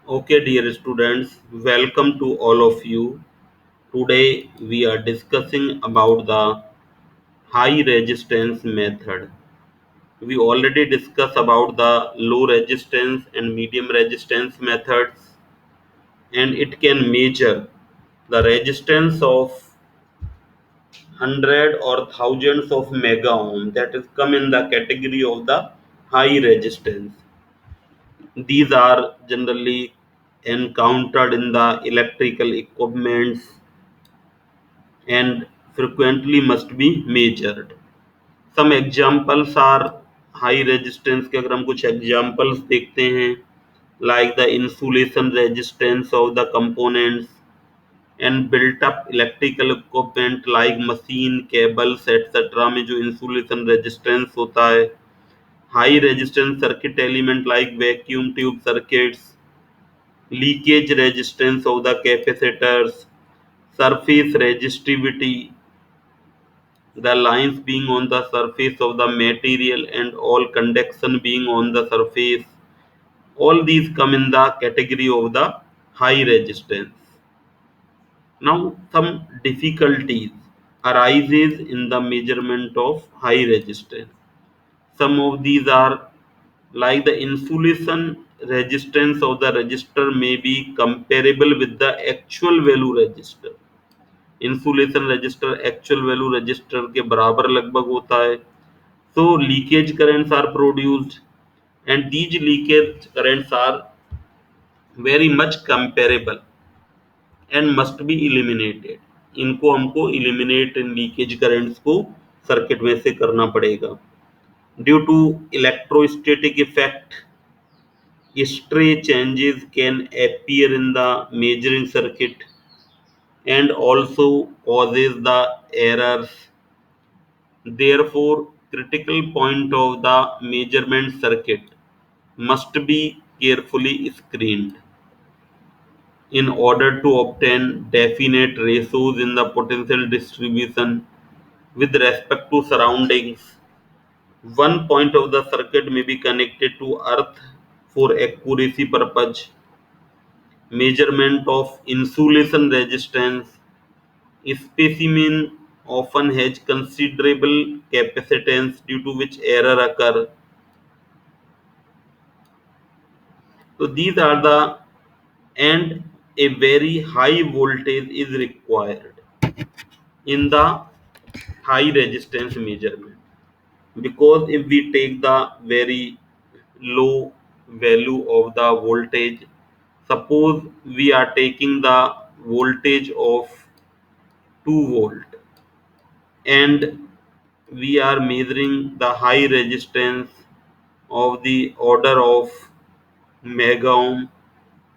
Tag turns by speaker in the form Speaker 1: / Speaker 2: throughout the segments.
Speaker 1: Okay, dear students, welcome to all of you. Today we are discussing about the high resistance method. We already discussed about the low resistance and medium resistance methods, and it can measure the resistance of hundred or thousands of mega ohm, that is come in the category of the high resistance. These are generally encountered in the electrical equipments and frequently must be measured. Some examples are high resistance के अगर हम कुछ examples देखते हैं like the insulation resistance of the components and built up electrical equipment like machine cables etc में जो insulation resistance होता है, high resistance circuit element like vacuum tube circuits, leakage resistance of the capacitors, surface resistivity, the lines being on the surface of the material and all conduction being on the surface. All these come in the category of the high resistance. Now some difficulties arises in the measurement of high resistance. Some of these are like the insulation resistance of the resistor may be comparable with the actual value resistor. Insulation resistor actual value resistor के बराबर लगभग होता है. So leakage currents are produced and these leakage currents are very much comparable and must be eliminated. इनको हमको eliminate इन leakage currents को circuit में से करना पड़ेगा. Due to electrostatic effect, stray changes can appear in the measuring circuit and also causes the errors. Therefore, critical point of the measurement circuit must be carefully screened in order to obtain definite ratios in the potential distribution with respect to surroundings. One point of the circuit may be connected to earth for accuracy purpose. Measurement of insulation resistance. Specimen often has considerable capacitance due to which error occur. So these are the and a very high voltage is required in the high resistance measurement, because if we take the very low value of the voltage, suppose we are taking the voltage of 2 volt and we are measuring the high resistance of the order of mega ohm,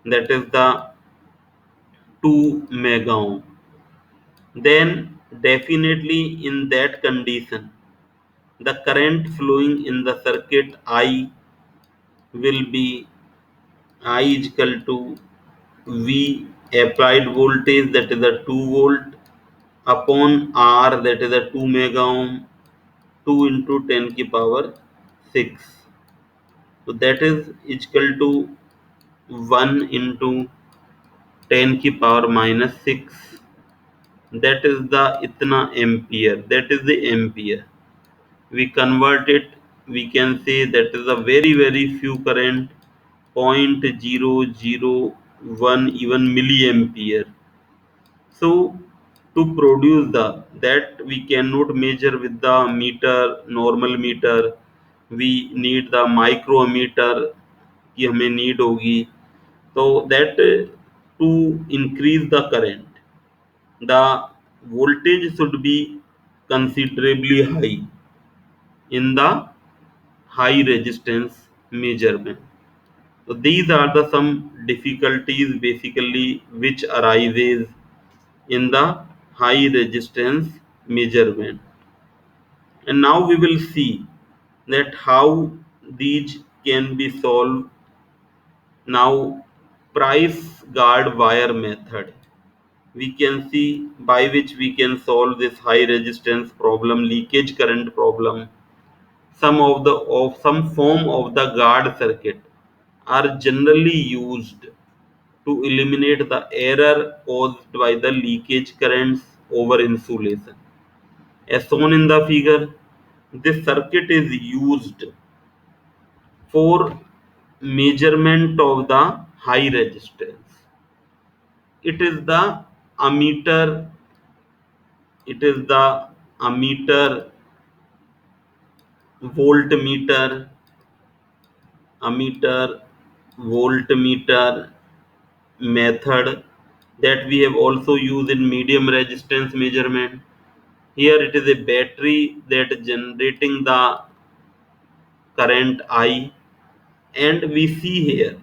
Speaker 1: that is the 2 mega ohm, then definitely in that condition the current flowing in the circuit I will be I is equal to V applied voltage, that is a 2 volt, upon R, that is a 2 mega ohm, 2 into 10 की power 6. So that is equal to 1 into 10 की power minus 6. That is the itna ampere, that is the ampere. We convert it, we can say that is a very few current, 0.001 even milliampere. So to produce the that we cannot measure with the meter, normal meter, we need the micrometer की हमें need होगी. So that to increase the current, the voltage should be considerably high in the high resistance measurement. So these are the some difficulties basically which arises in the high resistance measurement. And now we will see that how these can be solved. Now price guard wire method, we can see by which we can solve this high resistance problem, leakage current problem. Some form of the guard circuit are generally used to eliminate the error caused by the leakage currents over insulation. As shown in the figure, this circuit is used for measurement of the high resistance. It is the ammeter, it is the ammeter, voltmeter, ammeter, voltmeter method that we have also used in medium resistance measurement. Here it is a battery that is generating the current I, and we see here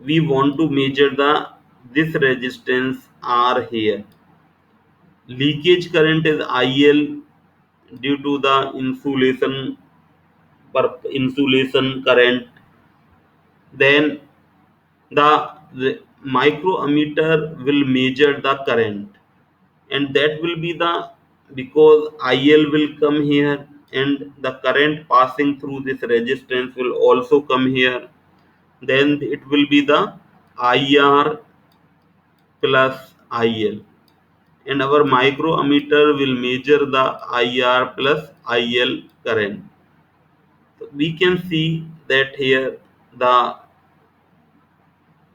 Speaker 1: we want to measure the this resistance R here. Leakage current is IL due to the insulation current. Then the microammeter will measure the current, and that will be the, because IL will come here and the current passing through this resistance will also come here, then it will be the IR plus IL, and our microammeter will measure the IR plus IL current. So we can see that here the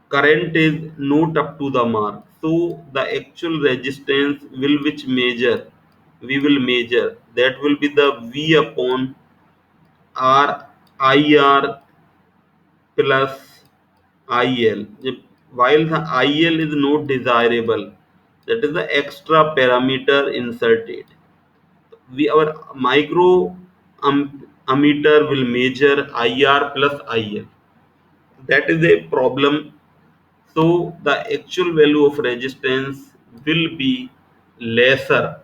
Speaker 1: current is not up to the mark, so the actual resistance will which measure we will measure, that will be the V upon R IR plus IL. While the IL is not desirable, that is the extra parameter inserted, we our micro ammeter will measure IR plus IL. That is a problem. So the actual value of resistance will be lesser,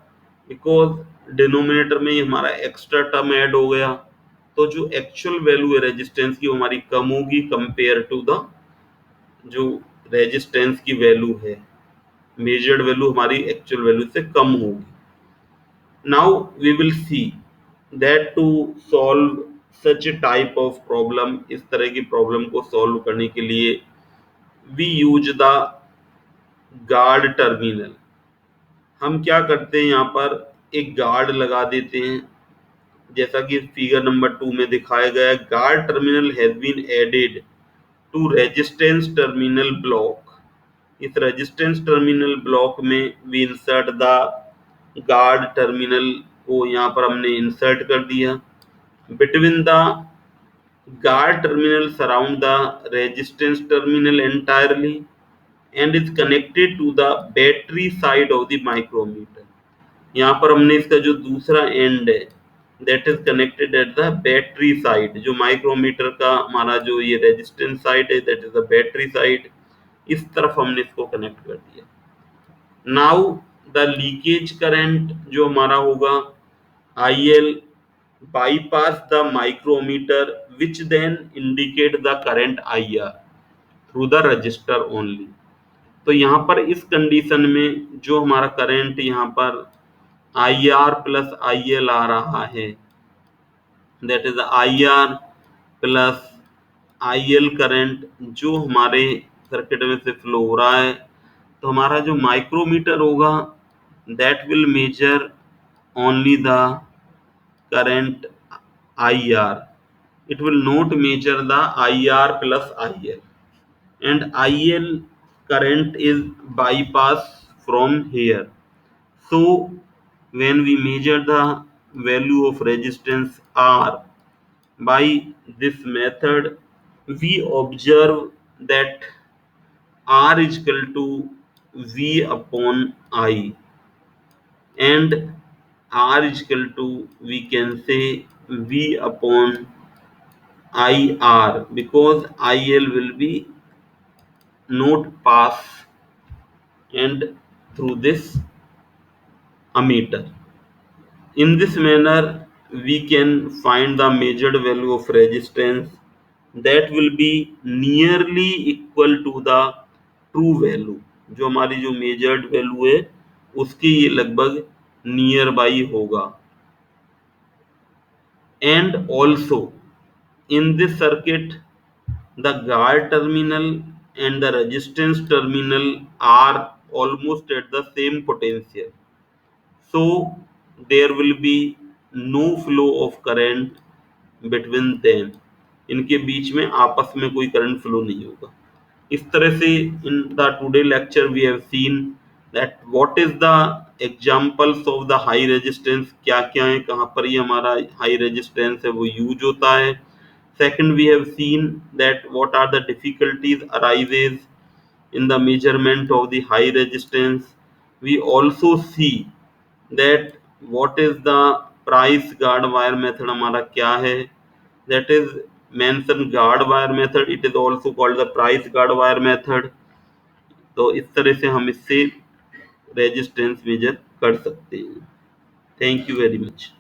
Speaker 1: because denominator में ही हमारा extra term add हो गया, तो जो actual value है resistance की वो हमारी कम होगी कंपेयर टू द जो रेजिस्टेंस की वैल्यू है, मेजर्ड वैल्यू हमारी एक्चुअल वैल्यू से कम होगी. Now we will see that to solve such type of problem, इस तरह की प्रॉब्लम को सॉल्व करने के लिए we use the guard terminal. हम क्या करते हैं, यहाँ पर एक गार्ड लगा देते हैं, जैसा कि फिगर नंबर 2 में दिखाया गया है. Guard terminal has been added to resistance terminal block. इस रेजिस्टेंस टर्मिनल ब्लॉक में we insert the guard terminal को यहाँ पर हमने इंसर्ट कर दिया. Between the guard terminal surround the resistance terminal entirely and is connected to the battery side of the micrometer. यहाँ पर हमने इसका जो दूसरा एंड है that is connected at the battery side, जो माइक्रोमीटर का हमारा जो ये रेजिस्टेंस साइड है that is the battery side, इस तरफ हमने इसको कनेक्ट कर दिया. नाउ द लीकेज करंट जो हमारा होगा IL bypass the micrometer which then indicate the current IR through the resistor only. तो यहाँ पर इस कंडीशन में जो हमारा करंट यहाँ पर IR प्लस IL आ रहा है, that is IR plus IL current जो हमारे सर्किट में से फ्लो हो रहा है, तो हमारा जो माइक्रोमीटर होगा that will measure only the current IR. It will not measure the IR plus IL, and IL current is bypass from here. So when we measure the value of resistance R by this method, we observe that R is equal to V upon I, and R is equal to, we can say, V upon IR, because IL will be not pass and through this ammeter. In this manner, we can find the measured value of resistance that will be nearly equal to the true value. जो हमारी जो measured value है उसकी ये लगभग near by होगा. And also in this circuit the guard terminal and the resistance terminal are almost at the same potential, so there will be no flow of current between them. इनके बीच में आपस में कोई करंट फ्लो नहीं होगा. इस तरह से in the today lecture we have seen that what is the examples of the high resistance, क्या क्या है, कहाँ पर ये हमारा high resistance है वो यूज होता है. Second, we have seen that what are the difficulties arises in the measurement of the high resistance. We also see that what is the price guard wire method हमारा क्या है, that is mention guard wire method, it is also called the price guard wire method. तो इस तरह से हम इससे resistance measure कर सकते हैं. Thank you very much.